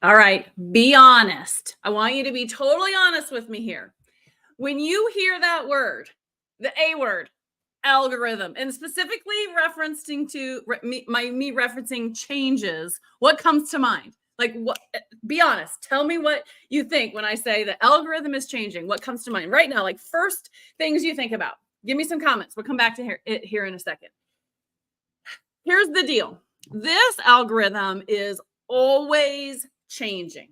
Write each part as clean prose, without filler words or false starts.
All right, be honest. I want you to be totally honest with me here. When you hear that word, the A word, algorithm, and specifically referencing to me referencing changes, what comes to mind? Like, what? Be honest. Tell me what you think when I say the algorithm is changing. What comes to mind right now? Like, first things you think about. Give me some comments. We'll come back to here in a second. Here's the deal. This algorithm is always changing.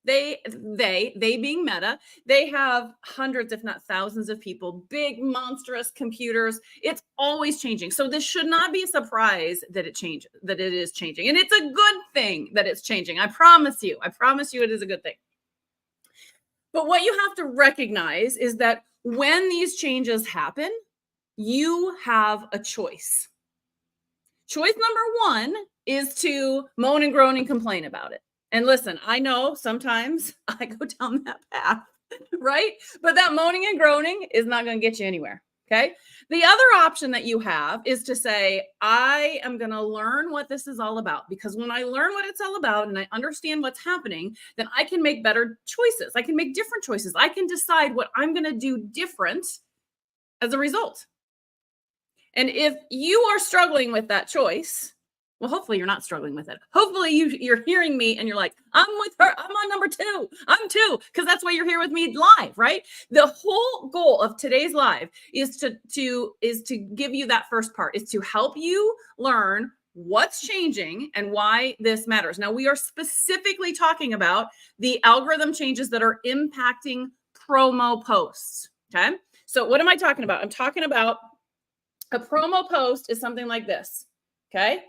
They being Meta, they have hundreds, if not thousands of people, big, monstrous computers. It's always changing. So this should not be a surprise that it changes, that it is changing. And it's a good thing that it's changing. I promise you it is a good thing. But what you have to recognize is that when these changes happen, you have a choice. Choice number one is to moan and groan and complain about it. And listen, I know sometimes I go down that path, right? But that moaning and groaning is not going to get you anywhere. Okay. The other option that you have is to say, I am going to learn what this is all about, because when I learn what it's all about and I understand what's happening, then I can make better choices. I can make different choices. I can decide what I'm going to do different as a result. And if you are struggling with that choice, well, hopefully you're not struggling with it. Hopefully you're hearing me and you're like, I'm with her. I'm on number 2. I'm 2, because that's why you're here with me live, right? The whole goal of today's live is to give you that first part, is to help you learn what's changing and why this matters. Now, we are specifically talking about the algorithm changes that are impacting promo posts. Okay. So what am I talking about? I'm talking about a promo post is something like this. Okay.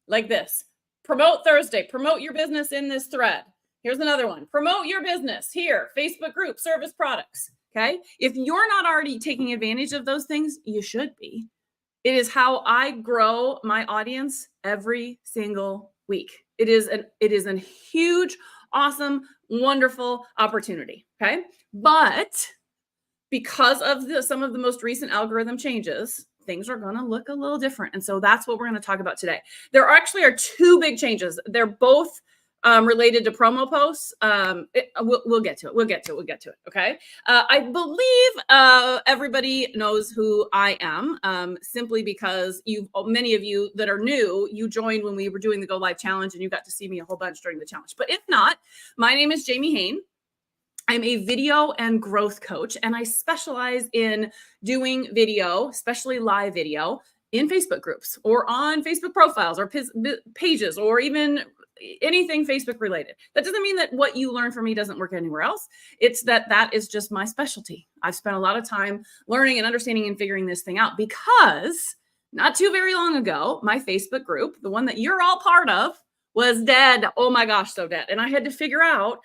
Like this. Promote Thursday. Promote your business in this thread. Here's another one. Promote your business here. Facebook group, service products. Okay. If you're not already taking advantage of those things, you should be. It is how I grow my audience every single week. It is a huge, awesome, wonderful opportunity. Okay. But because of some of the most recent algorithm changes, things are going to look a little different. And so that's what we're going to talk about today. There actually are 2 big changes. They're both related to promo posts. We'll get to it. We'll get to it. Okay. I believe everybody knows who I am, simply because many of you that are new, you joined when we were doing the Go Live Challenge and you got to see me a whole bunch during the challenge. But if not, my name is Jamie Hain. I'm a video and growth coach, and I specialize in doing video, especially live video, in Facebook groups or on Facebook profiles or pages or even anything Facebook related. That doesn't mean that what you learn from me doesn't work anywhere else. It's that is just my specialty. I've spent a lot of time learning and understanding and figuring this thing out, because not too very long ago, my Facebook group, the one that you're all part of, was dead. Oh my gosh, so dead. And I had to figure out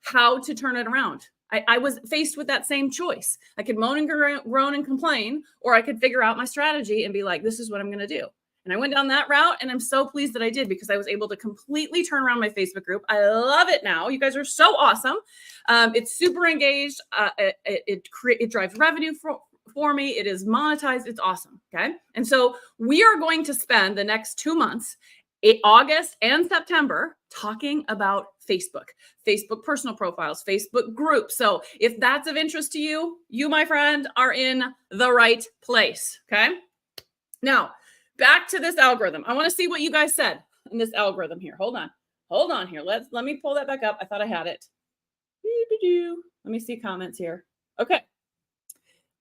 how to turn it around. I was faced with that same choice. I could moan and groan and complain, or I could figure out my strategy and be like, this is what I'm going to do. And I went down that route, and I'm so pleased that I did, because I was able to completely turn around my Facebook group. I love it now. You guys are so awesome. It's super engaged. It drives revenue for me. It is monetized. It's awesome. Okay. And so we are going to spend the next 2 months, August and September, talking about Facebook personal profiles, Facebook groups. So if that's of interest to you, you, my friend, are in the right place. Okay. Now, back to this algorithm. I want to see what you guys said in this algorithm here. Hold on here. Let me pull that back up. I thought I had it. Let me see comments here. Okay.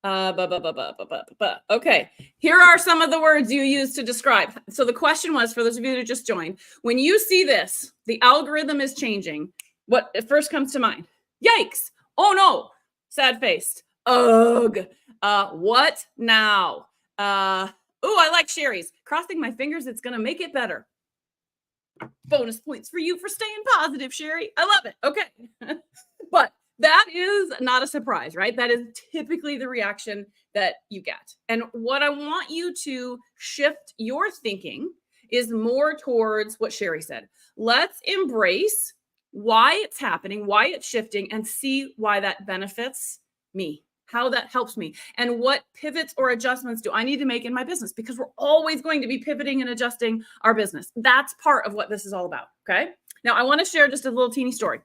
Okay. Here are some of the words you use to describe. So the question was, for those of you who just joined, when you see this, the algorithm is changing. What first comes to mind? Yikes. Oh no. Sad faced. Ugh. What now? I like Sherry's. Crossing my fingers, it's gonna make it better. Bonus points for you for staying positive, Sherry. I love it. Okay. But that is not a surprise, right? That is typically the reaction that you get. And what I want you to shift your thinking is more towards what Sherry said. Let's embrace why it's happening, why it's shifting, and see why that benefits me, how that helps me, and what pivots or adjustments do I need to make in my business, because we're always going to be pivoting and adjusting our business. That's part of what this is all about, okay? Now, I want to share just a little teeny story.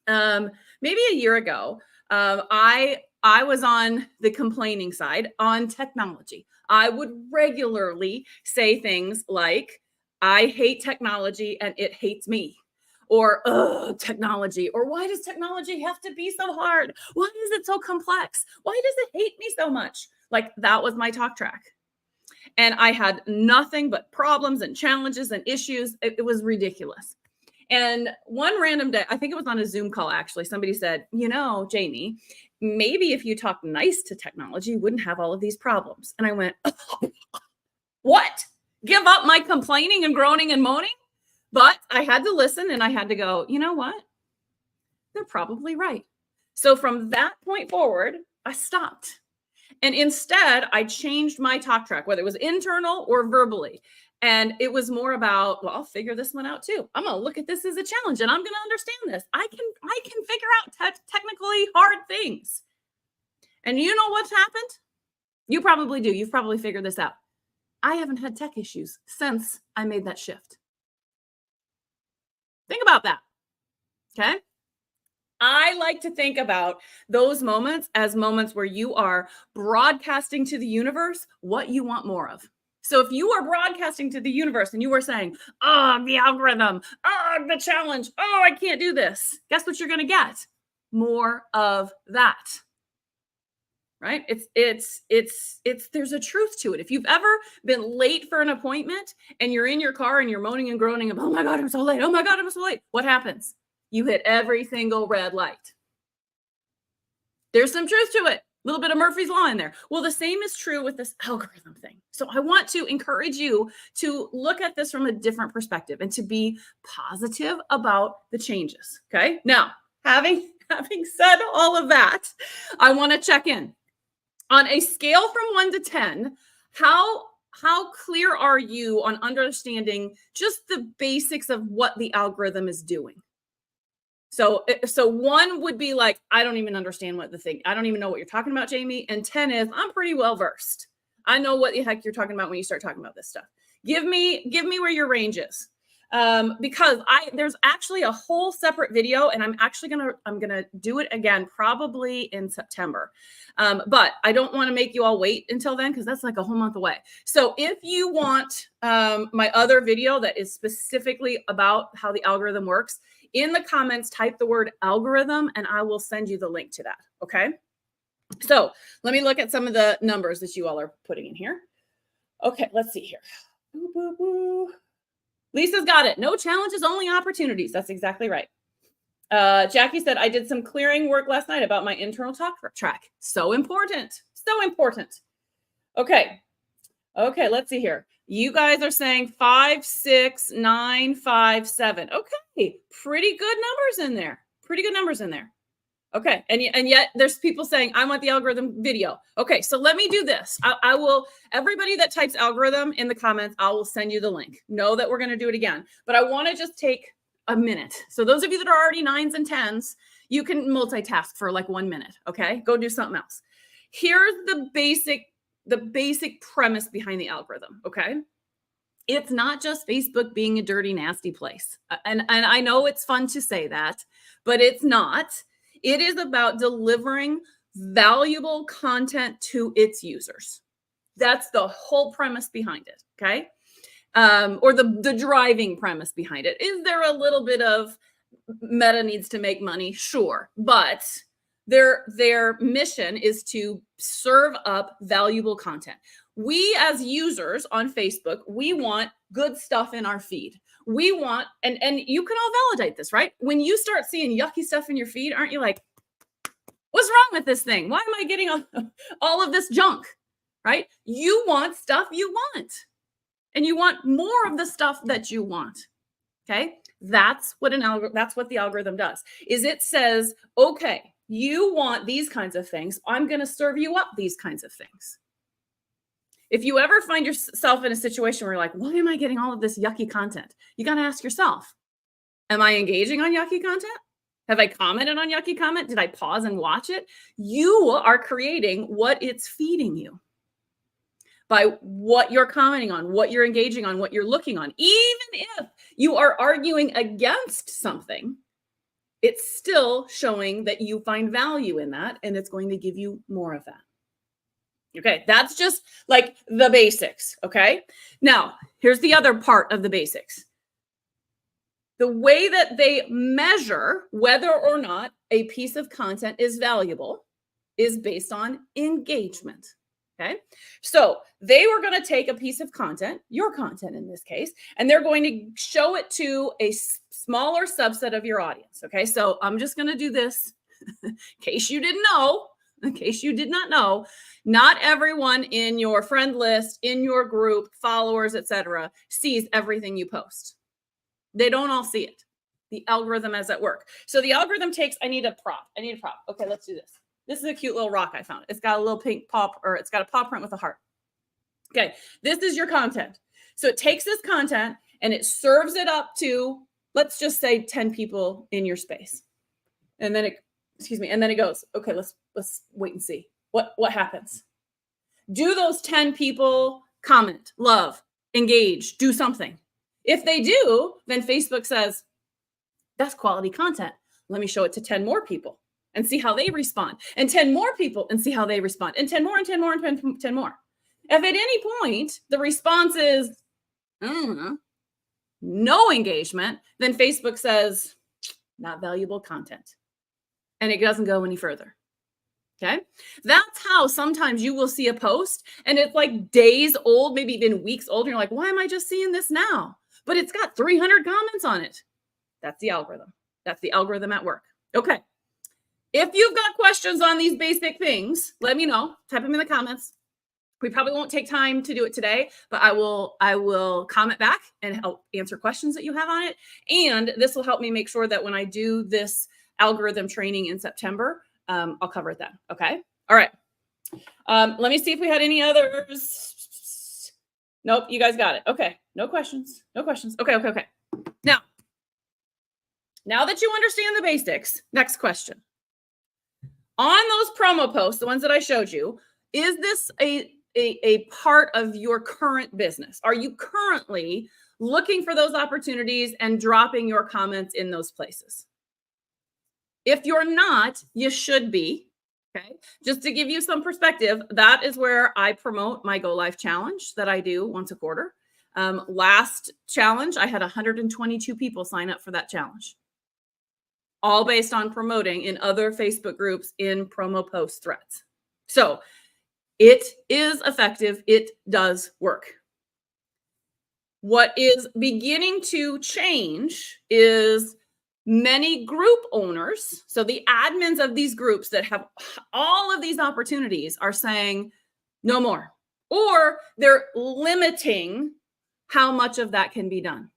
Maybe a year ago, I was on the complaining side on technology. I would regularly say things like, I hate technology and it hates me. Or, technology. Or why does technology have to be so hard? Why is it so complex? Why does it hate me so much? Like, that was my talk track. And I had nothing but problems and challenges and issues. It was ridiculous. And one random day, I think it was on a Zoom call, actually, somebody said, Jamie, maybe if you talk nice to technology, you wouldn't have all of these problems. And I went, what? Give up my complaining and groaning and moaning? But I had to listen and I had to go, you know what? They're probably right. So from that point forward, I stopped. And instead, I changed my talk track, whether it was internal or verbally. And it was more about, well, I'll figure this one out too. I'm going to look at this as a challenge and I'm going to understand this. I can figure out technically hard things. And you know what's happened? You probably do. You've probably figured this out. I haven't had tech issues since I made that shift. Think about that. Okay. I like to think about those moments as moments where you are broadcasting to the universe what you want more of. So if you are broadcasting to the universe and you are saying, the algorithm, the challenge, I can't do this, guess what you're going to get? More of that. Right? It's there's a truth to it. If you've ever been late for an appointment and you're in your car and you're moaning and groaning about, oh my God, I'm so late. Oh my God, I'm so late. What happens? You hit every single red light. There's some truth to it. A little bit of Murphy's Law in there. Well, the same is true with this algorithm thing. So I want to encourage you to look at this from a different perspective and to be positive about the changes. Okay. Now, having said all of that, I want to check in. On a scale from 1 to 10, how clear are you on understanding just the basics of what the algorithm is doing? So 1 would be like, I don't even understand I don't even know what you're talking about, Jamie. And 10 is, I'm pretty well versed. I know what the heck you're talking about when you start talking about this stuff. Give me where your range is. Because there's actually a whole separate video, and I'm gonna do it again probably in September. But I don't want to make you all wait until then, because that's like a whole month away. So if you want my other video that is specifically about how the algorithm works, in the comments, type the word algorithm and I will send you the link to that. Okay. So let me look at some of the numbers that you all are putting in here. Okay, let's see here. Boo, boo, boo. Lisa's got it. No challenges, only opportunities. That's exactly right. Jackie said, I did some clearing work last night about my internal talk track. So important. So important. Okay. Okay, let's see here. You guys are saying 5, 6, 9, 5, 7. Okay, pretty good numbers in there. Pretty good numbers in there. Okay, and yet there's people saying, I want the algorithm video. Okay, so let me do this. I will, everybody that types algorithm in the comments, I will send you the link. Know that we're going to do it again. But I want to just take a minute. So those of you that are already 9s and 10s, you can multitask for like 1 minute. Okay, go do something else. Here's the basic premise behind the algorithm. Okay. It's not just Facebook being a dirty, nasty place. And I know it's fun to say that, but it's not. It is about delivering valuable content to its users. That's the whole premise behind it. Okay. Or the driving premise behind it. Is there a little bit of Meta needs to make money, sure, but their mission is to serve up valuable content. We as users on Facebook, we want good stuff in our feed. We want, and you can all validate this, right? When you start seeing yucky stuff in your feed, aren't you like, what's wrong with this thing? Why am I getting all of this junk, right? You want stuff you want, and you want more of the stuff that you want. Okay, that's what the algorithm does. Is it says, okay, you want these kinds of things, I'm going to serve you up these kinds of things. If you ever find yourself in a situation where you're like, why am I getting all of this yucky content? You got to ask yourself, am I engaging on yucky content? Have I commented on yucky comment? Did I pause and watch it? You are creating what it's feeding you by what you're commenting on, what you're engaging on, what you're looking on. Even if you are arguing against something, it's still showing that you find value in that, and it's going to give you more of that. Okay, that's just like the basics, okay? Now, here's the other part of the basics. The way that they measure whether or not a piece of content is valuable is based on engagement, okay? So they were going to take a piece of content, your content in this case, and they're going to show it to a smaller subset of your audience, okay? So I'm just going to do this in case you didn't know. In case you did not know, not everyone in your friend list, in your group, followers, etc., sees everything you post. They don't all see it. The algorithm is at work. So the algorithm takes, I need a prop. Okay, let's do this. This is a cute little rock I found. It's got a little pink paw, or it's got a paw print with a heart. Okay, this is your content. So it takes this content and it serves it up to, let's just say 10 people in your space. And then it goes, okay, let's wait and see what happens. Do those 10 people comment, love, engage, do something? If they do, then Facebook says, that's quality content. Let me show it to 10 more people and see how they respond, and 10 more people and see how they respond, and 10 more and 10 more and 10 more. If at any point the response is, no engagement, then Facebook says, not valuable content. And it doesn't go any further. Okay. That's how sometimes you will see a post and it's like days old, maybe even weeks old. And you're like, why am I just seeing this now? But it's got 300 comments on it. That's the algorithm. That's the algorithm at work. Okay. If you've got questions on these basic things, let me know. Type them in the comments. We probably won't take time to do it today, but I will comment back and help answer questions that you have on it. And this will help me make sure that when I do this algorithm training in September, I'll cover it then. Okay. All right. Let me see if we had any others. Nope. You guys got it. Okay. No questions. No questions. Okay. Now that you understand the basics, next question. On those promo posts, the ones that I showed you, is this a part of your current business? Are you currently looking for those opportunities and dropping your comments in those places? If you're not, you should be. Okay. Just to give you some perspective, that is where I promote my Go Live challenge that I do once a quarter. Last challenge, I had 122 people sign up for that challenge, all based on promoting in other Facebook groups in promo post threads. So it is effective. It does work. What is beginning to change is many group owners, so the admins of these groups that have all of these opportunities, are saying no more, or they're limiting how much of that can be done.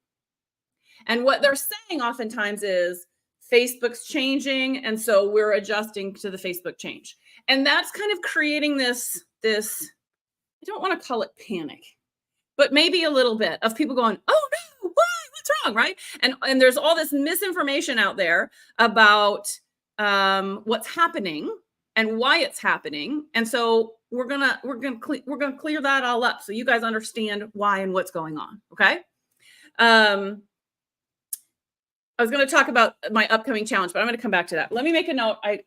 And what they're saying oftentimes is Facebook's changing, and so we're adjusting to the Facebook change. And that's kind of creating this, I don't want to call it panic, but maybe a little bit of people going, oh no, why? What's wrong, right? And there's all this misinformation out there about what's happening and why it's happening. And so we're gonna clear that all up so you guys understand why and what's going on. Okay. I was going to talk about my upcoming challenge, but I'm going to come back to that. Let me make a note. I'm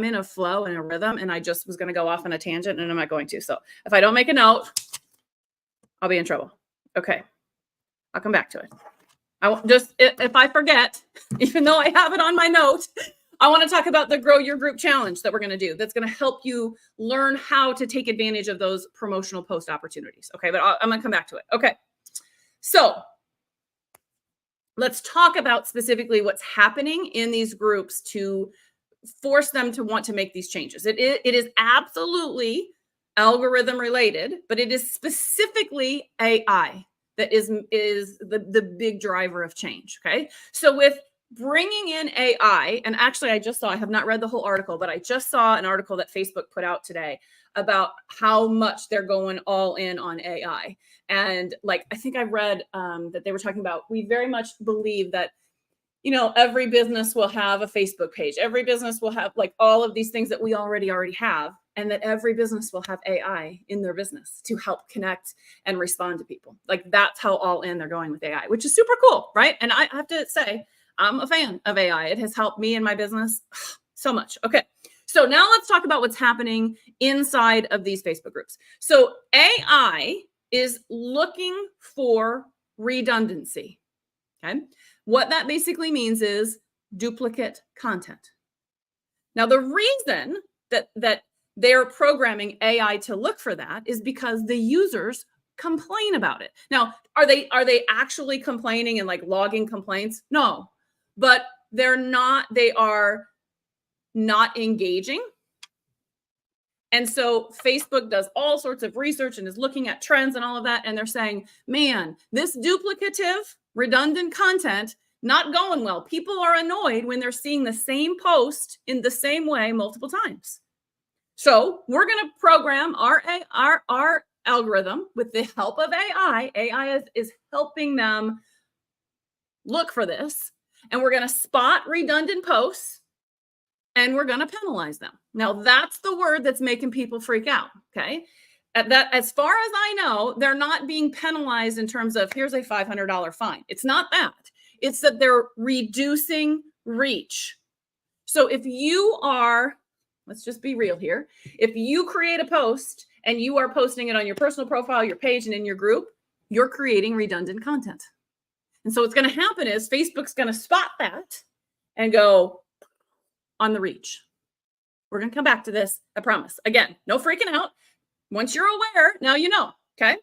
in a flow and a rhythm, and I just was going to go off on a tangent, and I'm not going to. So if I don't make a note, I'll be in trouble. Okay. I'll come back to it. If I forget, even though I have it on my note, I want to talk about the Grow Your Group Challenge that we're going to do. That's going to help you learn how to take advantage of those promotional post opportunities. Okay, but I'm going to come back to it. Okay, so let's talk about specifically what's happening in these groups to force them to want to make these changes. It is absolutely algorithm related, but it is specifically AI that is the big driver of change. Okay, so with bringing in AI, and actually I have not read the whole article, but I just saw an article that Facebook put out today about how much they're going all in on AI. And like, I think I read that they were talking about, we very much believe that, every business will have a Facebook page. Every business will have like all of these things that we already have, and that every business will have AI in their business to help connect and respond to people. Like, that's how all in they're going with AI, which is super cool, right? And I have to say, I'm a fan of AI. It has helped me in my business so much. Okay. So now let's talk about what's happening inside of these Facebook groups. So AI is looking for redundancy. Okay. What that basically means is duplicate content. Now, the reason that they're programming AI to look for that is because the users complain about it. Now, are they actually complaining and like logging complaints? No, but they are not engaging. And so Facebook does all sorts of research and is looking at trends and all of that. And they're saying, man, this duplicative, redundant content, not going well. People are annoyed when they're seeing the same post in the same way multiple times. So we're going to program our algorithm with the help of AI. AI is helping them look for this. And we're going to spot redundant posts and we're going to penalize them. Now, that's the word that's making people freak out. Okay. As far as I know, they're not being penalized in terms of here's a $500 fine. It's not that. It's that they're reducing reach. So if you are, let's just be real here. If you create a post and you are posting it on your personal profile, your page, and in your group, you're creating redundant content. And so what's going to happen is Facebook's going to spot that and go on the reach. We're going to come back to this, I promise. Again, no freaking out. Once you're aware, now you know, okay?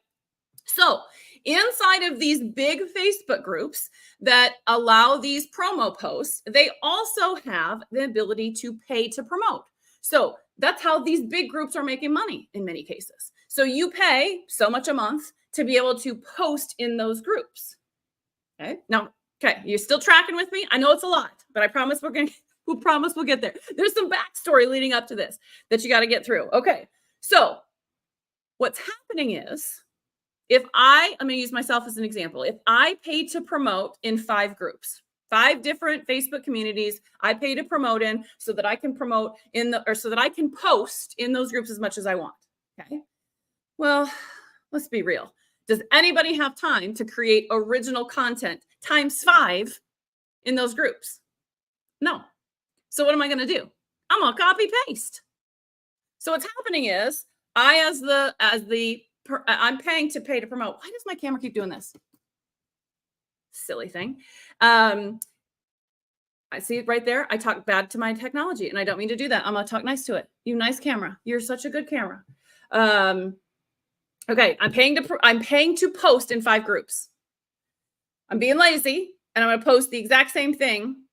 So inside of these big Facebook groups that allow these promo posts, they also have the ability to pay to promote. So that's how these big groups are making money in many cases. So you pay so much a month to be able to post in those groups. Okay. Now, okay, you're still tracking with me? I know it's a lot, but I promise we'll get there. There's some backstory leading up to this that you got to get through. Okay. So what's happening is, I'm going to use myself as an example. If I paid to promote in 5 groups, 5 different Facebook communities, I pay to promote in so that I can promote so that I can post in those groups as much as I want. Okay. Well, let's be real. Does anybody have time to create original content times 5 in those groups? No. So what am I going to do? I'm going to copy paste. So what's happening is I'm paying to pay to promote. Why does my camera keep doing this? Silly thing. I see it right there. I talk bad to my technology and I don't mean to do that. I'm going to talk nice to it. You nice camera. You're such a good camera. Okay. I'm paying to post in 5 groups. I'm being lazy and I'm going to post the exact same thing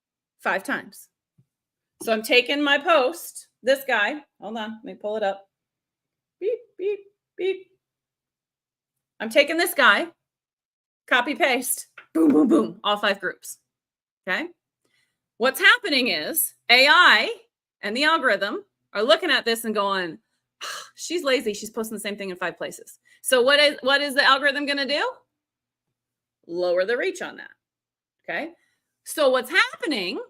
5 times. So I'm taking my post, this guy, hold on, let me pull it up. Beep, beep, beep. I'm taking this guy, copy, paste, boom, boom, boom, all 5 groups. Okay. What's happening is AI and the algorithm are looking at this and going, she's lazy. She's posting the same thing in 5 places. So what is the algorithm going to do? Lower the reach on that. Okay. So what's happening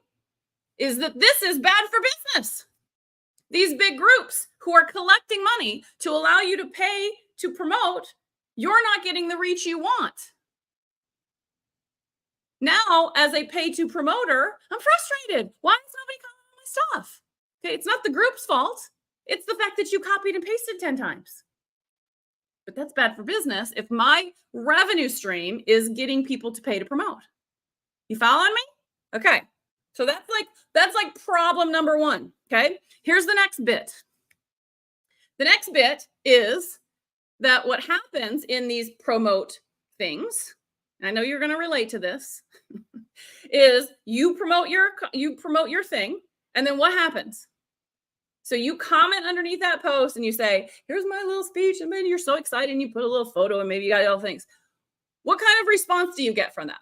is that this is bad for business. These big groups who are collecting money to allow you to pay to promote, you're not getting the reach you want. Now, as a pay-to promoter, I'm frustrated. Why is nobody copying my stuff? Okay, it's not the group's fault. It's the fact that you copied and pasted 10 times. But that's bad for business if my revenue stream is getting people to pay to promote. You following me? Okay. So that's like problem number one. Okay. Here's the next bit. The next bit is that what happens in these promote things, and I know you're going to relate to this, is you promote your thing, and then what happens? So you comment underneath that post and you say, here's my little speech, and then you're so excited and you put a little photo and maybe you got all things. What kind of response do you get from that?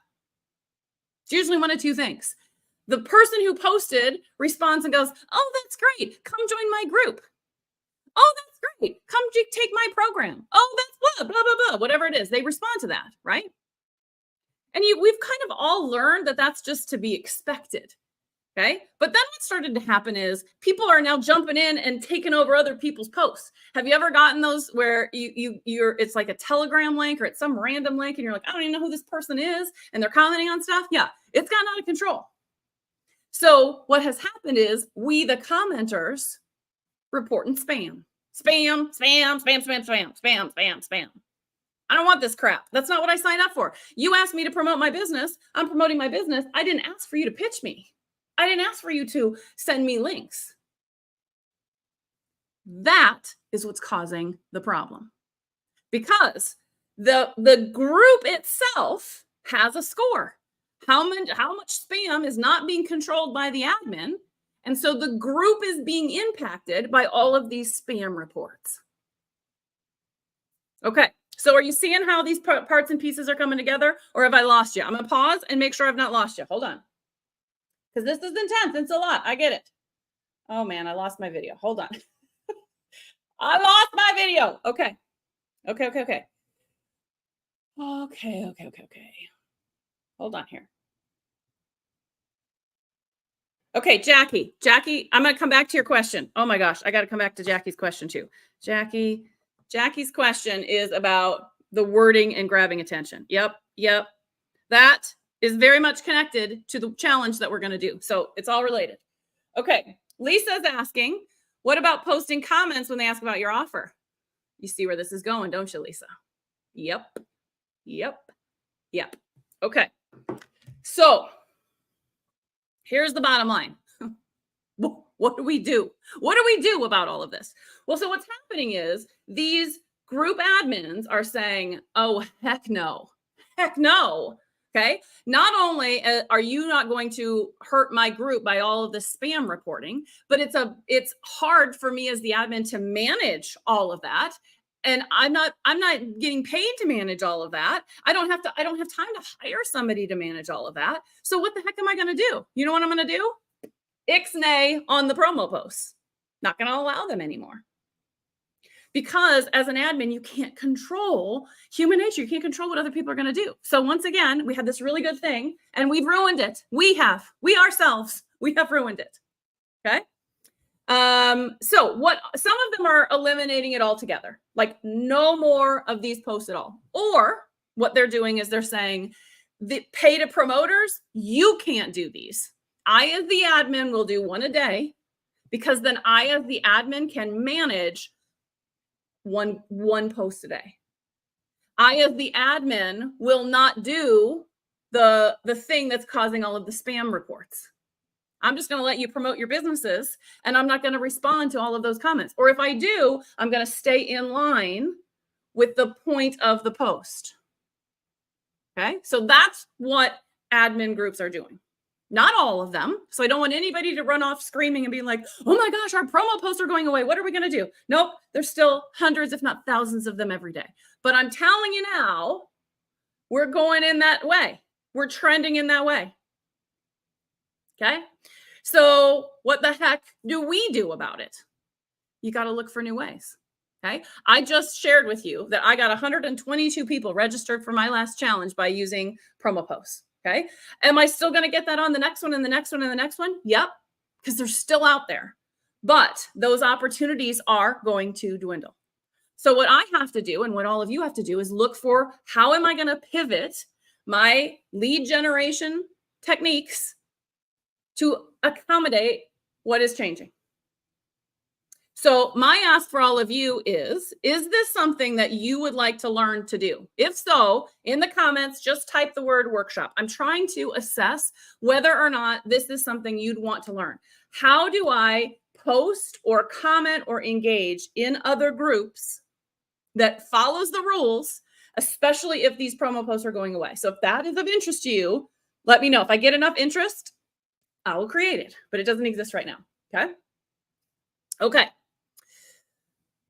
It's usually one of two things. The person who posted responds and goes, oh, that's great. Come join my group. Oh, that's great. Come take my program. Oh, that's blah, blah, blah, blah, whatever it is. They respond to that, right? And we've kind of all learned that that's just to be expected. Okay. But then what started to happen is people are now jumping in and taking over other people's posts. Have you ever gotten those where you're it's like a Telegram link or it's some random link and you're like, I don't even know who this person is, and they're commenting on stuff? Yeah, it's gotten out of control. So what has happened is we, the commenters, reporting spam. Spam, spam, spam, spam, spam, spam, spam, spam. I don't want this crap. That's not what I signed up for. You asked me to promote my business. I'm promoting my business. I didn't ask for you to pitch me. I didn't ask for you to send me links. That is what's causing the problem. Because the group itself has a score. How much spam is not being controlled by the admin? And so the group is being impacted by all of these spam reports. Okay, so are you seeing how these parts and pieces are coming together? Or have I lost you? I'm going to pause and make sure I've not lost you. Hold on. Because this is intense. It's a lot. I get it. Oh, man, I lost my video. Hold on. I lost my video. Okay. Okay. Hold on here. Okay, Jackie, I'm going to come back to your question. Oh my gosh, I got to come back to Jackie's question too. Jackie's question is about the wording and grabbing attention. Yep. That is very much connected to the challenge that we're going to do. So it's all related. Okay, Lisa's asking, what about posting comments when they ask about your offer? You see where this is going, don't you, Lisa? Yep. Okay, so here's the bottom line. What do we do? What do we do about all of this? Well, so what's happening is these group admins are saying, oh, heck no. Okay. Not only are you not going to hurt my group by all of the spam reporting, but it's hard for me as the admin to manage all of that. And I'm not getting paid to manage all of that. I don't have time to hire somebody to manage all of that. So what the heck am I going to do? You know what I'm going to do? Ixnay on the promo posts. Not going to allow them anymore. Because as an admin, you can't control human nature. You can't control what other people are going to do. So once again, we had this really good thing and we've ruined it. We have ruined it. Okay. So what some of them are eliminating it altogether, like no more of these posts at all. Or what they're doing is they're saying the pay to promoters, you can't do these. I, as the admin, will do one a day because then I, as the admin, can manage one post a day. I, as the admin, will not do the thing that's causing all of the spam reports. I'm just going to let you promote your businesses and I'm not going to respond to all of those comments. Or if I do, I'm going to stay in line with the point of the post. Okay, so that's what admin groups are doing. Not all of them. So I don't want anybody to run off screaming and being like, oh my gosh, our promo posts are going away. What are we going to do? Nope. There's still hundreds, if not thousands of them every day. But I'm telling you now, we're going in that way. We're trending in that way. Okay. So what the heck do we do about it? You got to look for new ways. Okay. I just shared with you that I got 122 people registered for my last challenge by using promo posts. Okay. Am I still going to get that on the next one and the next one and the next one? Yep. Because they're still out there. But those opportunities are going to dwindle. So what I have to do and what all of you have to do is look for how am I going to pivot my lead generation techniques to accommodate what is changing. So my ask for all of you is this something that you would like to learn to do? If so, in the comments, just type the word workshop. I'm trying to assess whether or not this is something you'd want to learn. How do I post or comment or engage in other groups that follows the rules, especially if these promo posts are going away? So if that is of interest to you, let me know. If I get enough interest, I will create it, but it doesn't exist right now. Okay. Okay.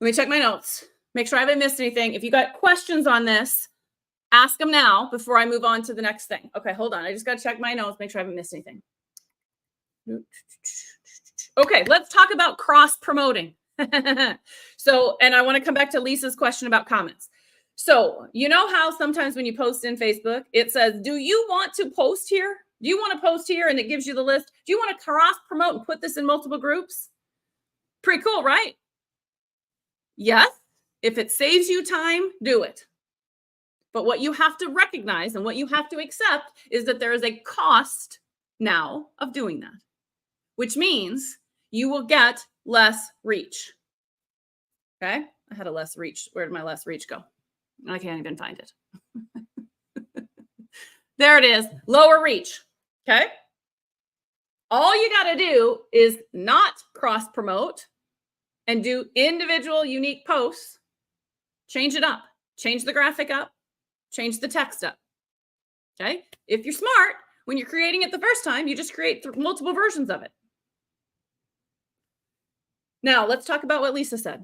Let me check my notes. Make sure I haven't missed anything. If you got questions on this, ask them now before I move on to the next thing. Okay, hold on. I just got to check my notes, make sure I haven't missed anything. Okay, let's talk about cross promoting. So, and I want to come back to Lisa's question about comments. So, you know how sometimes when you post in Facebook, it says, do you want to post here? Do you want to post here? And it gives you the list. Do you want to cross promote and put this in multiple groups? Pretty cool, right? Yes, if it saves you time, do it. But what you have to recognize and what you have to accept is that there is a cost now of doing that, which means you will get less reach. Okay, I had a less reach. Where did my less reach go? I can't even find it. There it is, lower reach. Okay, all you got to do is not cross promote and do individual unique posts. Change it up, change the graphic up, change the text up. Okay. If you're smart, when you're creating it the first time, you just create multiple versions of it. Now let's talk about what Lisa said.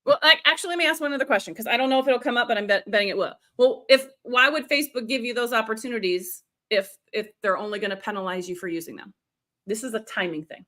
Well, actually, let me ask one other question, because I don't know if it'll come up, but I'm betting it will. Well, why would Facebook give you those opportunities if they're only going to penalize you for using them? This is a timing thing.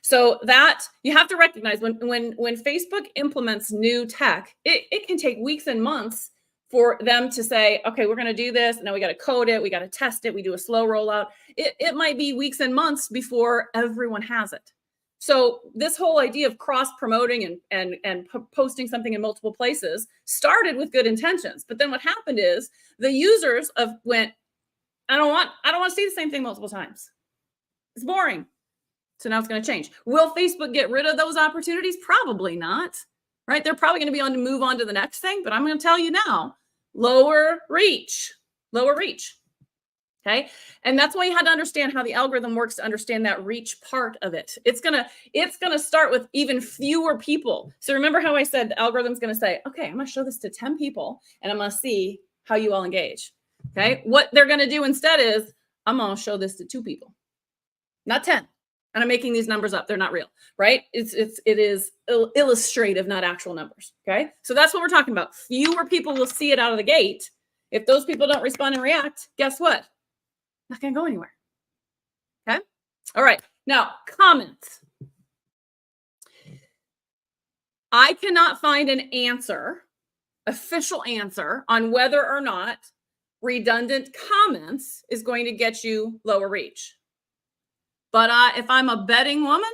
So that you have to recognize when Facebook implements new tech, it can take weeks and months for them to say, okay, we're going to do this. Now we got to code it. We got to test it. We do a slow rollout. It might be weeks and months before everyone has it. So this whole idea of cross promoting and posting something in multiple places started with good intentions. But then what happened is the users went, I don't want to see the same thing multiple times. It's boring. So now it's going to change. Will Facebook get rid of those opportunities? Probably not, right? They're probably going to be on to move on to the next thing, but I'm going to tell you now, lower reach. Okay. And that's why you had to understand how the algorithm works to understand that reach part of it. It's going to start with even fewer people. So remember how I said the algorithm's going to say, okay, I'm going to show this to 10 people and I'm going to see how you all engage. Okay. What they're going to do instead is I'm going to show this to 2 people, not 10. And I'm making these numbers up. They're not real, right? It is illustrative, not actual numbers. Okay. So that's what we're talking about. Fewer people will see it out of the gate. If those people don't respond and react, guess what? Not going to go anywhere. Okay. All right. Now, comments. I cannot find an answer, official answer, on whether or not redundant comments is going to get you lower reach. But if I'm a betting woman,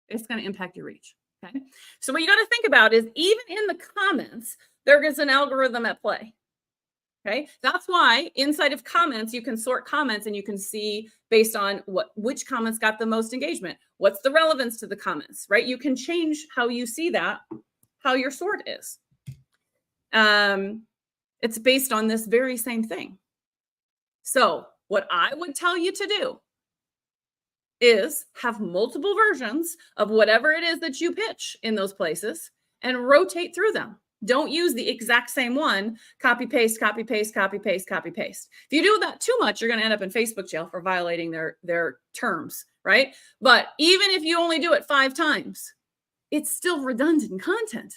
it's going to impact your reach. Okay. So what you got to think about is even in the comments, there is an algorithm at play. Okay. That's why inside of comments, you can sort comments and you can see based on which comments got the most engagement. What's the relevance to the comments, right? You can change how you see that, how your sort is. It's based on this very same thing. So what I would tell you to do is have multiple versions of whatever it is that you pitch in those places and rotate through them. Don't use the exact same one, copy, paste, copy, paste, copy, paste, copy, paste. If you do that too much, you're going to end up in Facebook jail for violating their terms, right? But even if you only do it 5 times, it's still redundant content.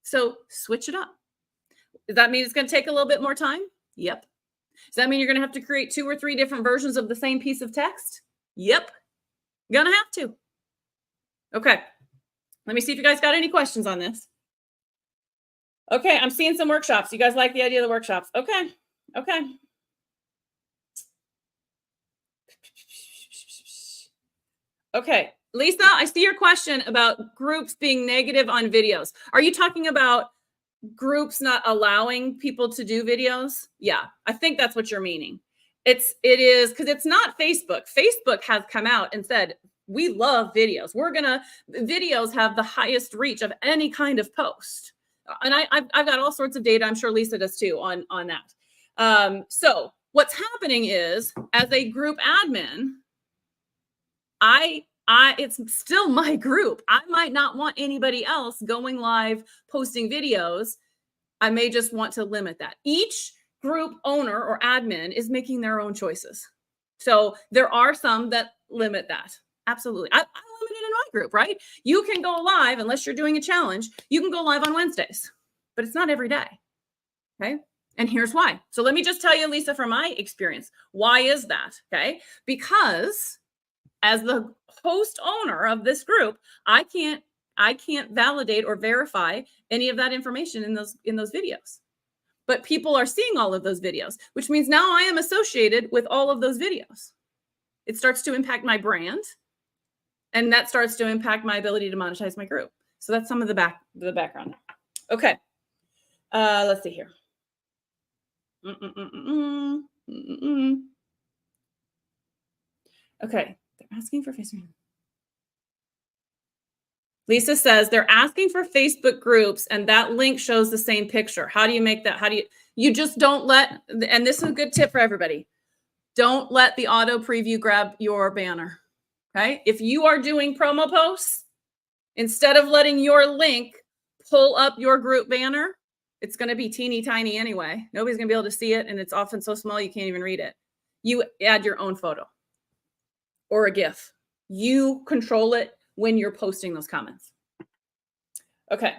So switch it up. Does that mean it's going to take a little bit more time? Yep. Does that mean you're going to have to create 2 or 3 different versions of the same piece of text? Yep. Gonna have to. Okay. Let me see if you guys got any questions on this. Okay, I'm seeing some workshops. You guys like the idea of the workshops? Okay. Okay. Okay. Lisa, I see your question about groups being negative on videos. Are you talking about groups not allowing people to do videos? Yeah, I think that's what you're meaning. It is because it's not Facebook. Facebook has come out and said We love videos. Videos have the highest reach of any kind of post. And I've got all sorts of data. I'm sure Lisa does too on that. So what's happening is, as a group admin, it's still my group. I might not want anybody else going live, posting videos. I may just want to limit that. Each group owner or admin is making their own choices. So there are some that limit that. Absolutely. I limit it in my group, right? You can go live, unless you're doing a challenge, you can go live on Wednesdays, but it's not every day. Okay. And here's why. So let me just tell you, Lisa, from my experience, why is that? Okay. Because as the host owner of this group, I can't validate or verify any of that information in those videos. But people are seeing all of those videos, which means now I am associated with all of those videos. It starts to impact my brand, and that starts to impact my ability to monetize my group. So that's some of the background. Okay. Let's see here. Okay. They're asking for Facebook. Lisa says they're asking for Facebook groups, and that link shows the same picture. How do you make that? You just don't let, and this is a good tip for everybody. Don't let the auto preview grab your banner. Okay. If you are doing promo posts, instead of letting your link pull up your group banner, it's going to be teeny tiny anyway. Nobody's going to be able to see it. And it's often so small, you can't even read it. You add your own photo or a GIF. You control it when you're posting those comments. Okay.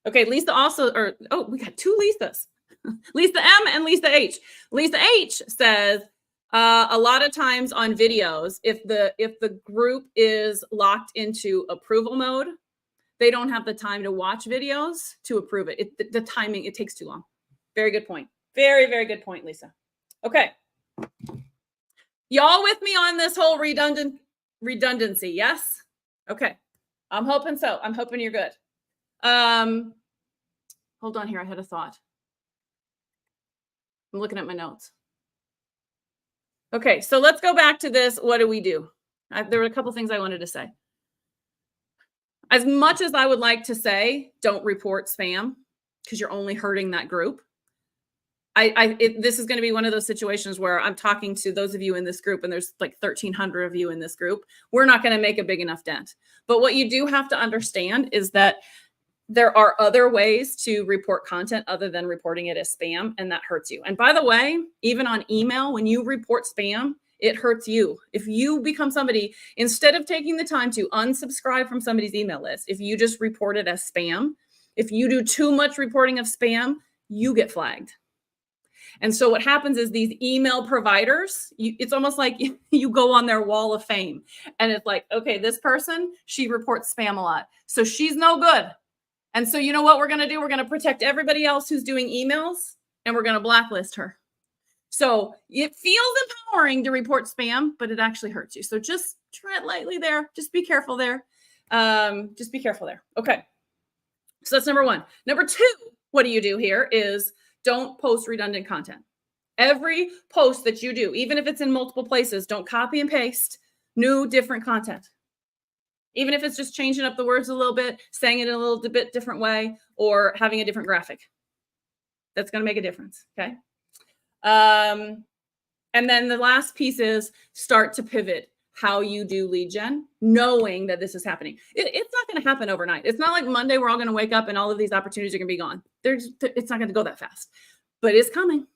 Okay, Lisa also, we got two Lisas. Lisa M and Lisa H. Lisa H says, a lot of times on videos, if the group is locked into approval mode, they don't have the time to watch videos to approve it. The timing, it takes too long. Very good point. Very, very good point, Lisa. Okay. Y'all with me on this whole redundancy? Yes? Okay. I'm hoping so. I'm hoping you're good. Hold on here. I had a thought. I'm looking at my notes. Okay, so let's go back to this. What do we do? There were a couple things I wanted to say. As much as I would like to say, don't report spam because you're only hurting that group. This is going to be one of those situations where I'm talking to those of you in this group, and there's like 1,300 of you in this group. We're not going to make a big enough dent. But what you do have to understand is that there are other ways to report content other than reporting it as spam, and that hurts you. And by the way, even on email, when you report spam, it hurts you. If you become somebody, instead of taking the time to unsubscribe from somebody's email list, if you just report it as spam, if you do too much reporting of spam, you get flagged. And so what happens is these email providers, it's almost like you go on their wall of fame, and it's like, okay, this person, she reports spam a lot, so she's no good. And so you know what we're going to do? We're going to protect everybody else who's doing emails, and we're going to blacklist her. So it feels empowering to report spam, but it actually hurts you. So just tread lightly there. Just be careful there. Just be careful there. Okay. So that's number one. Number two, what do you do here is don't post redundant content. Every post that you do, even if it's in multiple places, don't copy and paste new, different content. Even if it's just changing up the words a little bit, saying it in a little bit different way, or having a different graphic. That's going to make a difference, okay? And then the last piece is start to pivot how you do lead gen, knowing that this is happening. It's not going to happen overnight. It's not like Monday we're all going to wake up and all of these opportunities are going to be gone. It's not going to go that fast, but it's coming,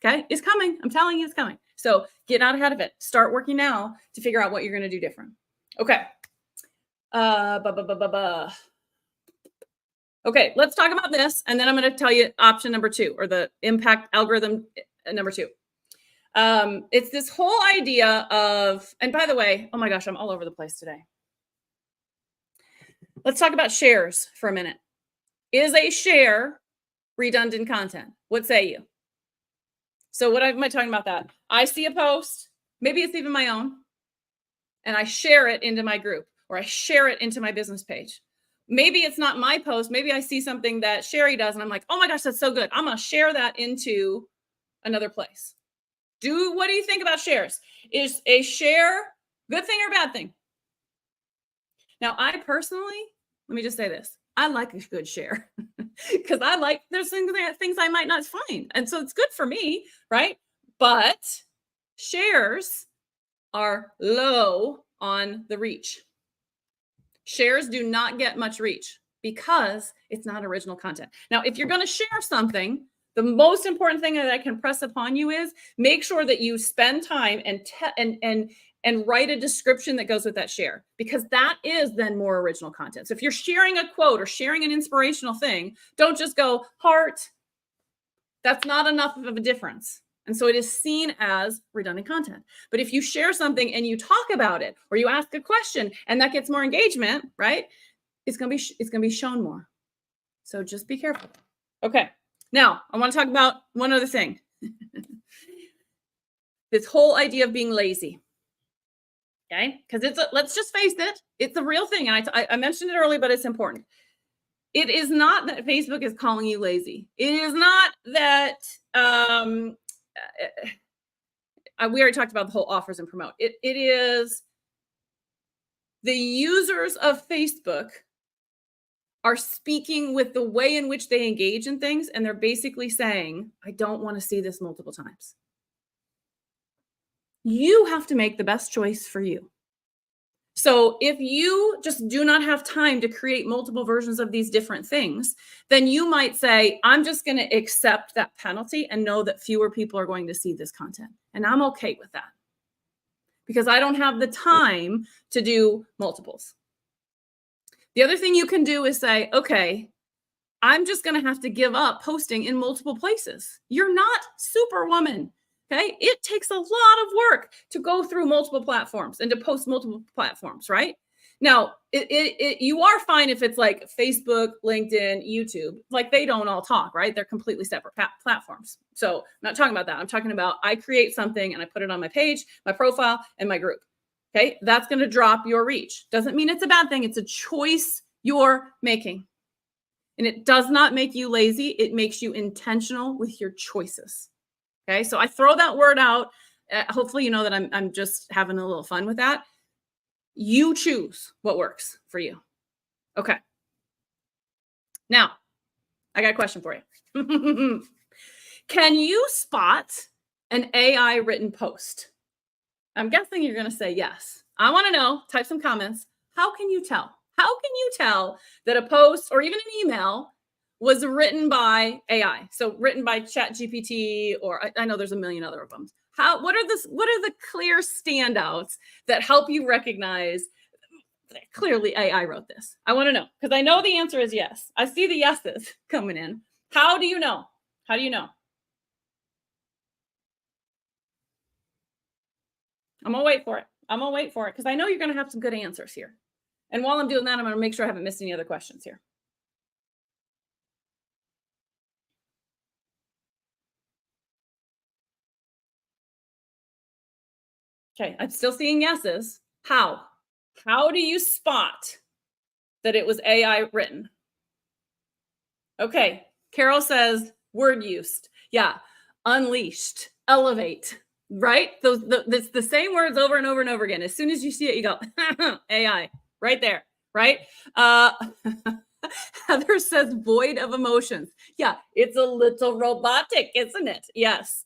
okay? It's coming. I'm telling you, it's coming. So get out ahead of it. Start working now to figure out what you're going to do different. Okay. Okay, let's talk about this, and then I'm going to tell you option number two, or the impact algorithm number two. It's this whole idea of, and by the way, oh my gosh, I'm all over the place today. Let's talk about shares for a minute. Is a share redundant content? What say you? So what am I talking about that? I see a post, maybe it's even my own, and I share it into my group, or I share it into my business page. Maybe it's not my post. Maybe I see something that Sherry does, and I'm like, oh my gosh, that's so good. I'm going to share that into another place. What do you think about shares? Is a share good thing or bad thing? Now, I personally, let me just say this. I like a good share because there's things I might not find. And so it's good for me, right? But shares are low on the reach. Shares do not get much reach because it's not original content. Now, if you're going to share something, the most important thing that I can press upon you is make sure that you spend time and write a description that goes with that share, because that is then more original content. So if you're sharing a quote or sharing an inspirational thing, don't just go heart. That's not enough of a difference. And so it is seen as redundant content. But if you share something and you talk about it, or you ask a question and that gets more engagement, right? It's going to be shown more. So just be careful. Okay. Now, I want to talk about one other thing. This whole idea of being lazy. Okay? Because let's just face it, it's a real thing. And I mentioned it earlier, but it's important. It is not that Facebook is calling you lazy. It is not that we already talked about the whole offers and promote. It is the users of Facebook are speaking with the way in which they engage in things, and they're basically saying, I don't want to see this multiple times. You have to make the best choice for you. So if you just do not have time to create multiple versions of these different things, then you might say, I'm just going to accept that penalty and know that fewer people are going to see this content. And I'm okay with that because I don't have the time to do multiples. The other thing you can do is say, okay, I'm just going to have to give up posting in multiple places. You're not Superwoman. Okay. It takes a lot of work to go through multiple platforms and to post multiple platforms, right? Now, you are fine if it's like Facebook, LinkedIn, YouTube, like they don't all talk, right? They're completely separate platforms. So I'm not talking about that. I'm talking about I create something and I put it on my page, my profile, and my group. Okay. That's going to drop your reach. Doesn't mean it's a bad thing. It's a choice you're making. And it does not make you lazy. It makes you intentional with your choices. Okay, so I throw that word out. Hopefully, you know that I'm just having a little fun with that. You choose what works for you. Okay. Now, I got a question for you. Can you spot an AI written post? I'm guessing you're going to say yes. I want to know, type some comments. How can you tell? How can you tell that a post or even an email was written by AI? So written by ChatGPT, or I know there's a million other of them. What are the clear standouts that help you recognize that clearly AI wrote this? I want to know, because I know the answer is yes. I see the yeses coming in. How do you know? How do you know? I'm gonna wait for it. I'm gonna wait for it because I know you're gonna have some good answers here. And while I'm doing that, I'm gonna make sure I haven't missed any other questions here. Okay, I'm still seeing yeses. How? How do you spot that it was AI written? Okay, Carol says word used. Yeah, unleashed, elevate, right? It's the same words over and over and over again. As soon as you see it, you go, AI, right there, right? Heather says void of emotions. Yeah, it's a little robotic, isn't it? Yes.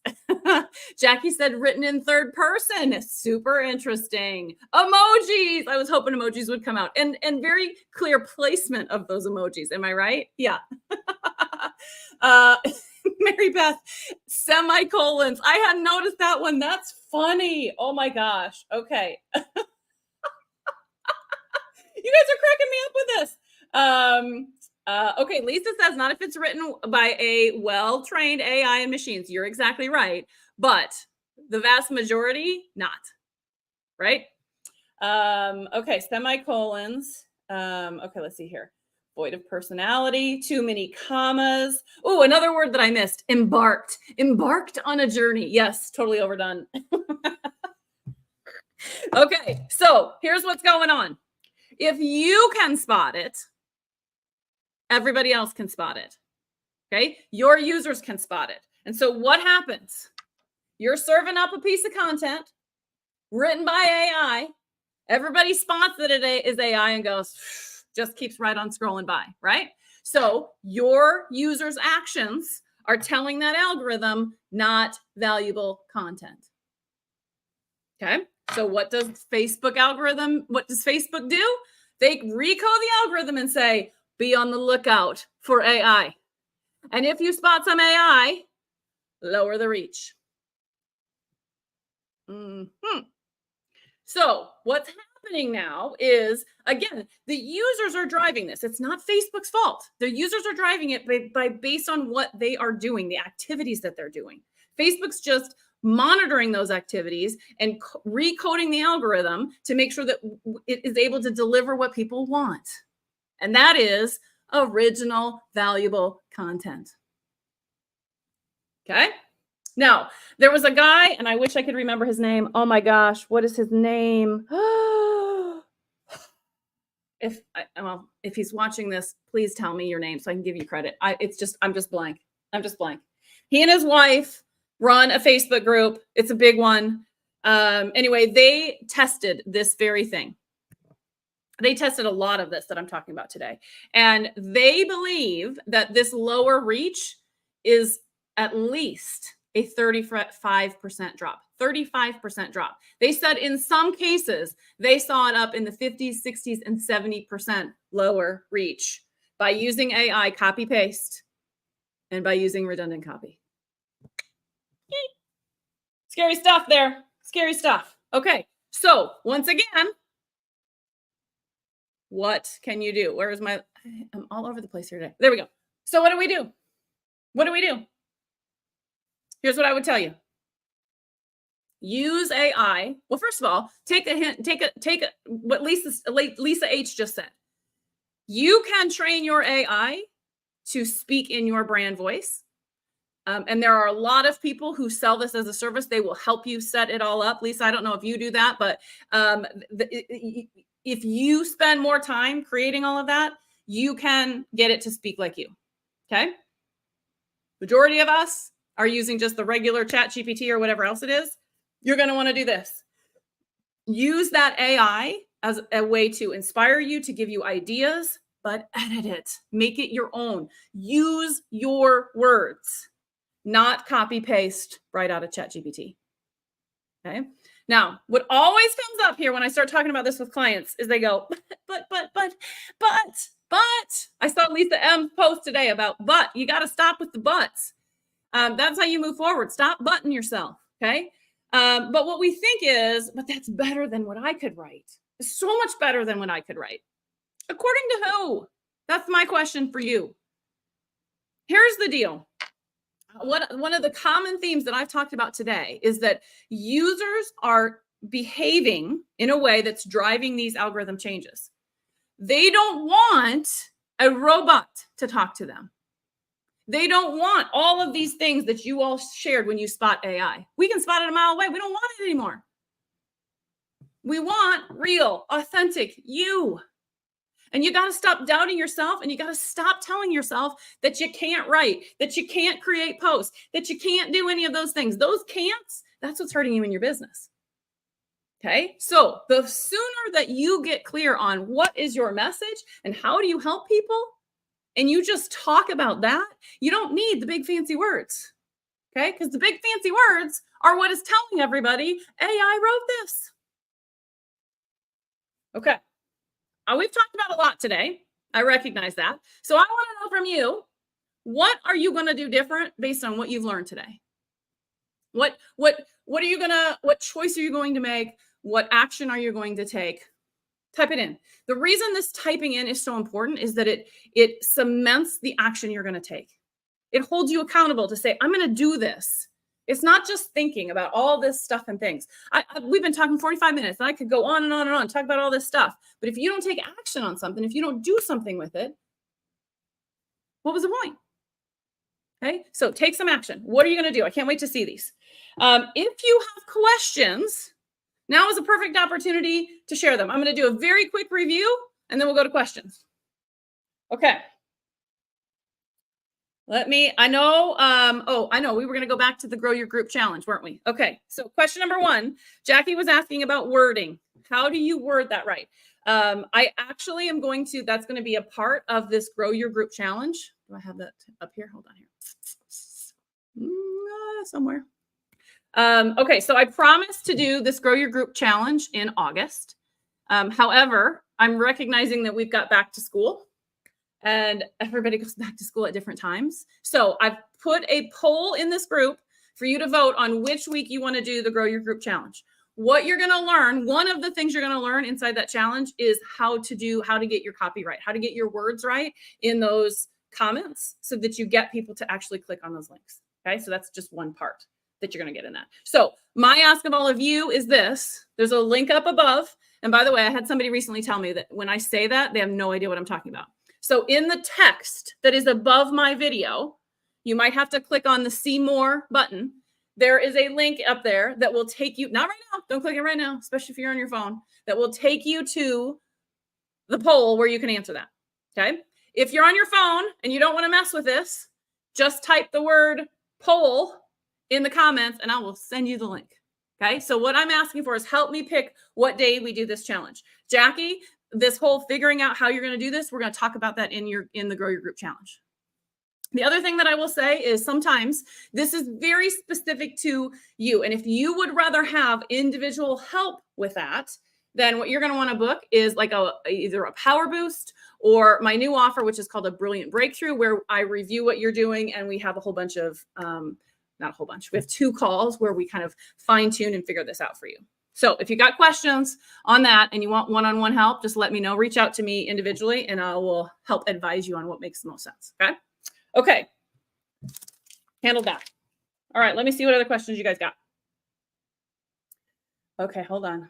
Jackie said written in third person. Super interesting. Emojis. I was hoping emojis would come out, and very clear placement of those emojis. Am I right? Yeah. Mary Beth, semicolons. I hadn't noticed that one. That's funny. Oh my gosh. Okay. You guys are cracking me up with this. Okay, Lisa says not if it's written by a well-trained AI and machines. You're exactly right, but the vast majority, not. Right? Okay, semicolons. Okay, let's see here. Void of personality, too many commas. Oh, another word that I missed, embarked. Embarked on a journey. Yes, totally overdone. Okay, so here's what's going on. If you can spot it, everybody else can spot it. Okay, your users can spot it. And so what happens? You're serving up a piece of content written by AI. Everybody spots that it is AI and goes, just keeps right on scrolling by, right? So your users' actions are telling that algorithm not valuable content. Okay. So what does Facebook do? They recode the algorithm and say, be on the lookout for AI. And if you spot some AI, lower the reach. So what's happening now is, again, the users are driving this. It's not Facebook's fault. The users are driving it based on what they are doing, the activities that they're doing. Facebook's just monitoring those activities and recoding the algorithm to make sure that it is able to deliver what people want. And that is original, valuable content. Okay. Now, there was a guy, and I wish I could remember his name. Oh my gosh, what is his name? If he's watching this, please tell me your name so I can give you credit. I'm just blank. He and his wife run a Facebook group. It's a big one. Anyway, they tested this very thing. They tested a lot of this that I'm talking about today. And they believe that this lower reach is at least a 35% drop. 35% drop. They said in some cases, they saw it up in the 50s, 60s, and 70% lower reach by using AI copy paste and by using redundant copy. Scary stuff there. Scary stuff. Okay. So once again, what can you do? I'm all over the place here today. There we go. So what do we do? Here's what I would tell you. Use AI. Well, first of all, take a hint, take what Lisa H just said. You can train your AI to speak in your brand voice. And there are a lot of people who sell this as a service. They will help you set it all up. Lisa, I don't know if you do that, but if you spend more time creating all of that, you can get it to speak like you. Okay. Majority of us are using just the regular ChatGPT or whatever else it is. You're going to want to do this. Use that AI as a way to inspire you, to give you ideas, but edit it. Make it your own. Use your words, not copy paste right out of ChatGPT. Okay. Now, what always comes up here when I start talking about this with clients is they go, but. I saw Lisa M post today about but. You got to stop with the buts. That's how you move forward. Stop butting yourself. Okay. But what we think is, but that's better than what I could write. It's so much better than what I could write. According to who? That's my question for you. Here's the deal. One of the common themes that I've talked about today is that users are behaving in a way that's driving these algorithm changes. They don't want a robot to talk to them. They don't want all of these things that you all shared when you spot AI. We can spot it a mile away. We don't want it anymore. We want real, authentic you. And you got to stop doubting yourself, and you got to stop telling yourself that you can't write, that you can't create posts, that you can't do any of those things. Those can'ts, that's what's hurting you in your business. Okay. So the sooner that you get clear on what is your message and how do you help people, and you just talk about that, you don't need the big fancy words. Okay. Because the big fancy words are what is telling everybody AI wrote this. Okay. We've talked about a lot today. I recognize that. So I want to know from you, what are you going to do different based on what you've learned today? What choice are you going to make? What action are you going to take? Type it in. The reason this typing in is so important is that it cements the action you're going to take. It holds you accountable to say, I'm going to do this. It's not just thinking about all this stuff and things. We've been talking 45 minutes, and I could go on and on and on, talk about all this stuff. But if you don't take action on something, if you don't do something with it, what was the point? Okay, so take some action. What are you going to do? I can't wait to see these. If you have questions, now is a perfect opportunity to share them. I'm going to do a very quick review, and then we'll go to questions. Okay. I know, I know we were going to go back to the Grow Your Group Challenge, weren't we? Okay. So question number 1, Jackie was asking about wording. How do you word that right? I actually am that's going to be a part of this Grow Your Group Challenge. Do I have that up here? Hold on here. Somewhere. Okay. So I promised to do this Grow Your Group Challenge in August. However, I'm recognizing that we've got back to school. And everybody goes back to school at different times. So I've put a poll in this group for you to vote on which week you want to do the Grow Your Group Challenge. What you're going to learn, one of the things you're going to learn inside that challenge is how to get your copy right, how to get your words right in those comments so that you get people to actually click on those links. Okay, so that's just one part that you're going to get in that. So my ask of all of you is this. There's a link up above. And by the way, I had somebody recently tell me that when I say that, they have no idea what I'm talking about. So in the text that is above my video, you might have to click on the See More button. There is a link up there that will take you, not right now, don't click it right now, especially if you're on your phone, that will take you to the poll where you can answer that. Okay. If you're on your phone and you don't want to mess with this, just type the word poll in the comments and I will send you the link. Okay. So what I'm asking for is help me pick what day we do this challenge. Jackie, this whole figuring out how you're going to do this, we're going to talk about that in the Grow Your Group Challenge. The other thing that I will say is sometimes this is very specific to you. And if you would rather have individual help with that, then what you're going to want to book is like either a power boost or my new offer, which is called a Brilliant Breakthrough, where I review what you're doing. And we have a whole bunch of, not a whole bunch, we have 2 calls where we kind of fine tune and figure this out for you. So if you got questions on that and you want one-on-one help, just let me know. Reach out to me individually and I will help advise you on what makes the most sense. Okay. Okay. Handled that. All right. Let me see what other questions you guys got. Okay. Hold on.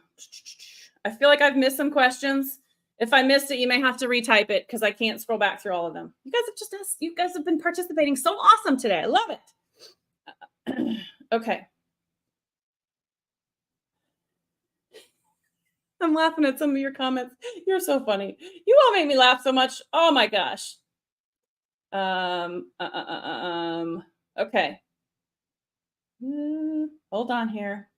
I feel like I've missed some questions. If I missed it, you may have to retype it because I can't scroll back through all of them. You guys have been participating so awesome today. I love it. Okay. I'm laughing at some of your comments. You're so funny. You all make me laugh so much. Oh my gosh. Okay. Hold on here.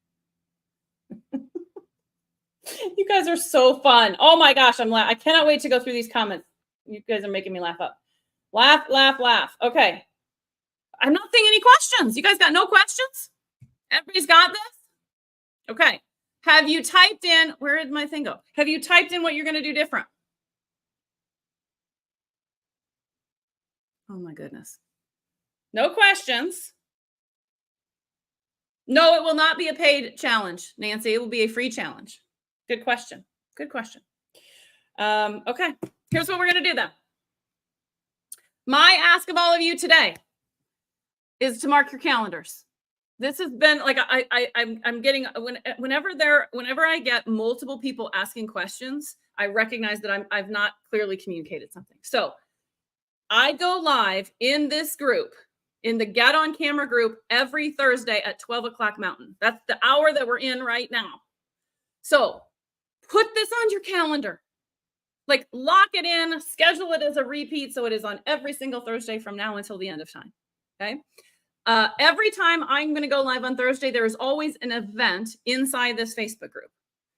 You guys are so fun. Oh my gosh. I cannot wait to go through these comments. You guys are making me laugh up. Laugh, laugh, laugh. Okay. I'm not seeing any questions. You guys got no questions? Everybody's got this? Okay. Have you typed in, where did my thing go? Have you typed in what you're going to do different? Oh my goodness. No questions. No, it will not be a paid challenge, Nancy. It will be a free challenge. Good question. Good question. Okay. Here's what we're going to do then. My ask of all of you today is to mark your calendars. This has been like I'm getting whenever I get multiple people asking questions, I recognize that I've not clearly communicated something. So I go live in this group, in the Get On Camera group, every Thursday at 12 o'clock Mountain. That's the hour that we're in right now. So put this on your calendar. Like lock it in, schedule it as a repeat so it is on every single Thursday from now until the end of time. Okay. Every time I'm going to go live on Thursday, there is always an event inside this Facebook group.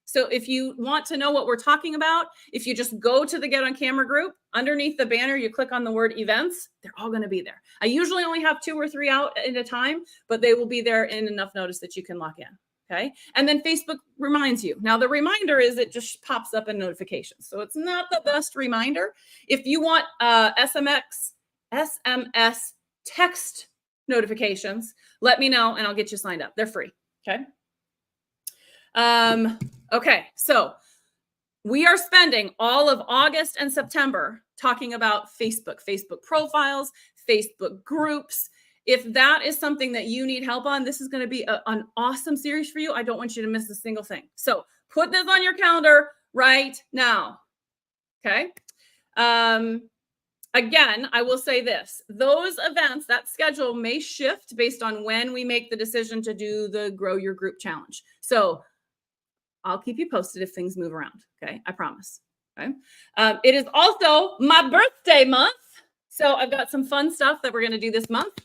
So if you want to know what we're talking about, if you just go to the Get On Camera group, underneath the banner, you click on the word events, they're all going to be there. I usually only have 2 or 3 out at a time, but they will be there in enough notice that you can lock in. Okay. And then Facebook reminds you. Now the reminder is it just pops up in notifications. So it's not the best reminder. If you want SMS text notifications, let me know and I'll get you signed up. They're free. Okay. Okay. So we are spending all of August and September talking about Facebook profiles, Facebook groups. If that is something that you need help on, this is going to be an awesome series for you. I don't want you to miss a single thing. So put this on your calendar right now. Okay. Again, I will say this, those events, that schedule may shift based on when we make the decision to do the Grow Your Group Challenge. So I'll keep you posted if things move around. Okay. I promise. Okay. It is also my birthday month. So I've got some fun stuff that we're going to do this month,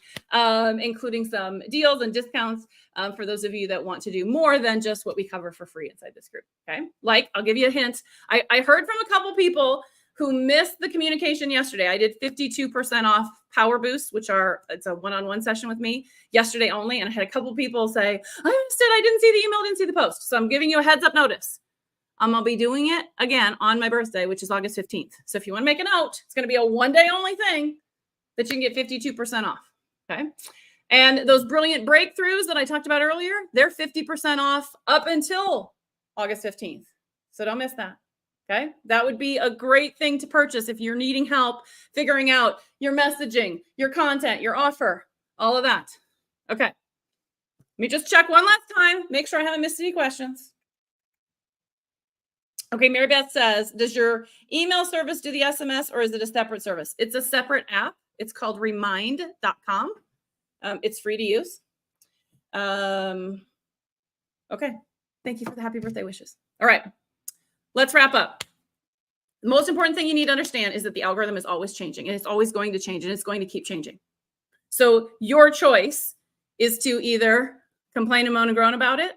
including some deals and discounts for those of you that want to do more than just what we cover for free inside this group. Okay. Like, I'll give you a hint. I heard from a couple people who missed the communication yesterday. I did 52% off Power Boost, it's a one-on-one session with me yesterday only. And I had a couple people say, I missed it. I didn't see the email, didn't see the post. So I'm giving you a heads up notice. I'll be doing it again on my birthday, which is August 15th. So if you want to make a note, it's going to be a one-day only thing that you can get 52% off. Okay. And those brilliant breakthroughs that I talked about earlier, they're 50% off up until August 15th. So don't miss that. Okay. That would be a great thing to purchase if you're needing help figuring out your messaging, your content, your offer, all of that. Okay. Let me just check one last time. Make sure I haven't missed any questions. Okay, Mary Beth says, does your email service do the SMS or is it a separate service? It's a separate app. It's called remind.com. It's free to use. Okay, thank you for the happy birthday wishes. All right, let's wrap up. The most important thing you need to understand is that the algorithm is always changing and it's always going to change and it's going to keep changing. So your choice is to either complain and moan and groan about it.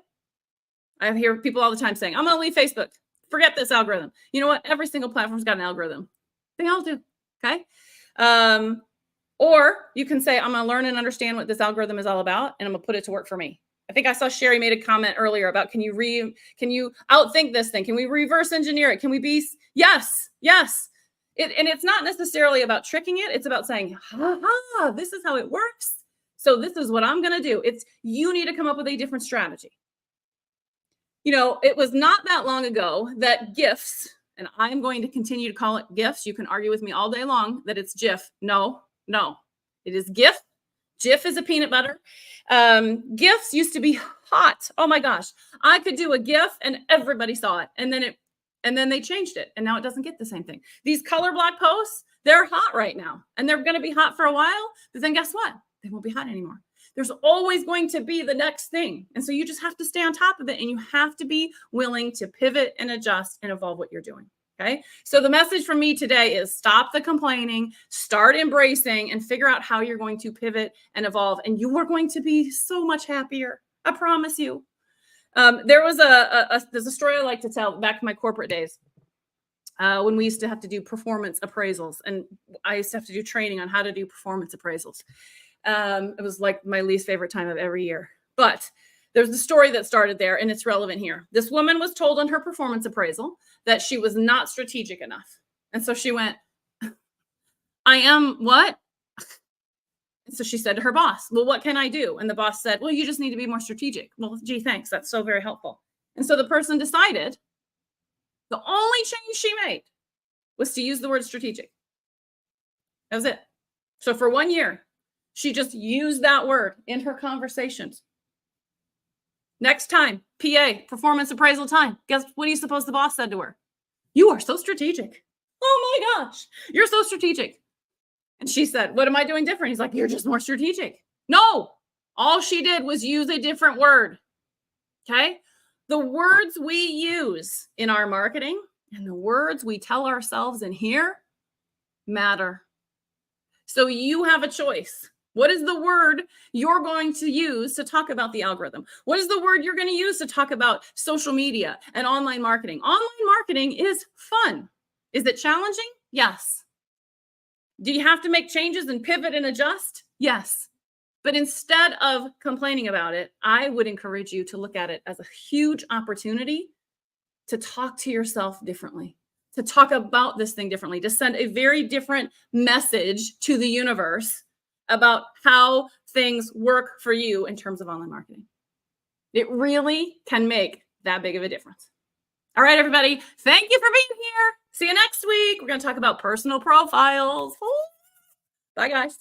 I hear people all the time saying, I'm going to leave Facebook. Forget this algorithm. You know what? Every single platform's got an algorithm. They all do. Okay. Or you can say, I'm going to learn and understand what this algorithm is all about, and I'm going to put it to work for me. I think I saw Sherry made a comment earlier about, can you outthink this thing? Can we reverse engineer it? Can we be, yes. And it's not necessarily about tricking it. It's about saying, this is how it works. So this is what I'm going to do. You need to come up with a different strategy. You know, it was not that long ago that GIFs, and I'm going to continue to call it GIFs. You can argue with me all day long that it's GIF. No, it is GIF. GIF is a peanut butter. GIFs used to be hot. Oh my gosh. I could do a GIF and everybody saw it. And then they changed it. And now it doesn't get the same thing. These color block posts, they're hot right now. And they're going to be hot for a while. But then guess what? They won't be hot anymore. There's always going to be the next thing. And so you just have to stay on top of it and you have to be willing to pivot and adjust and evolve what you're doing. Okay. So the message from me today is stop the complaining, start embracing, and figure out how you're going to pivot and evolve. And you are going to be so much happier. I promise you. There's a story I like to tell back in my corporate days. When we used to have to do performance appraisals, and I used to have to do training on how to do performance appraisals. It was like my least favorite time of every year, but there's the story that started there and it's relevant here. This woman was told on her performance appraisal that she was not strategic enough. And so she went, I am what? And so she said to her boss, well, what can I do? And the boss said, well, you just need to be more strategic. Well, gee, thanks. That's so very helpful. And so the person decided the only change she made was to use the word strategic. That was it. So for 1 year, she just used that word in her conversations. Next time, PA, performance appraisal time. Guess what do you suppose the boss said to her? You are so strategic. Oh my gosh, you're so strategic. And she said, what am I doing different? He's like, you're just more strategic. No, all she did was use a different word. Okay. The words we use in our marketing and the words we tell ourselves in here matter. So you have a choice. What is the word you're going to use to talk about the algorithm? What is the word you're going to use to talk about social media and online marketing? Online marketing is fun. Is it challenging? Yes. Do you have to make changes and pivot and adjust? Yes. But instead of complaining about it, I would encourage you to look at it as a huge opportunity to talk to yourself differently, to talk about this thing differently, to send a very different message to the universe about how things work for you in terms of online marketing. It really can make that big of a difference. All right, everybody. Thank you for being here. See you next week. We're going to talk about personal profiles. Bye, guys.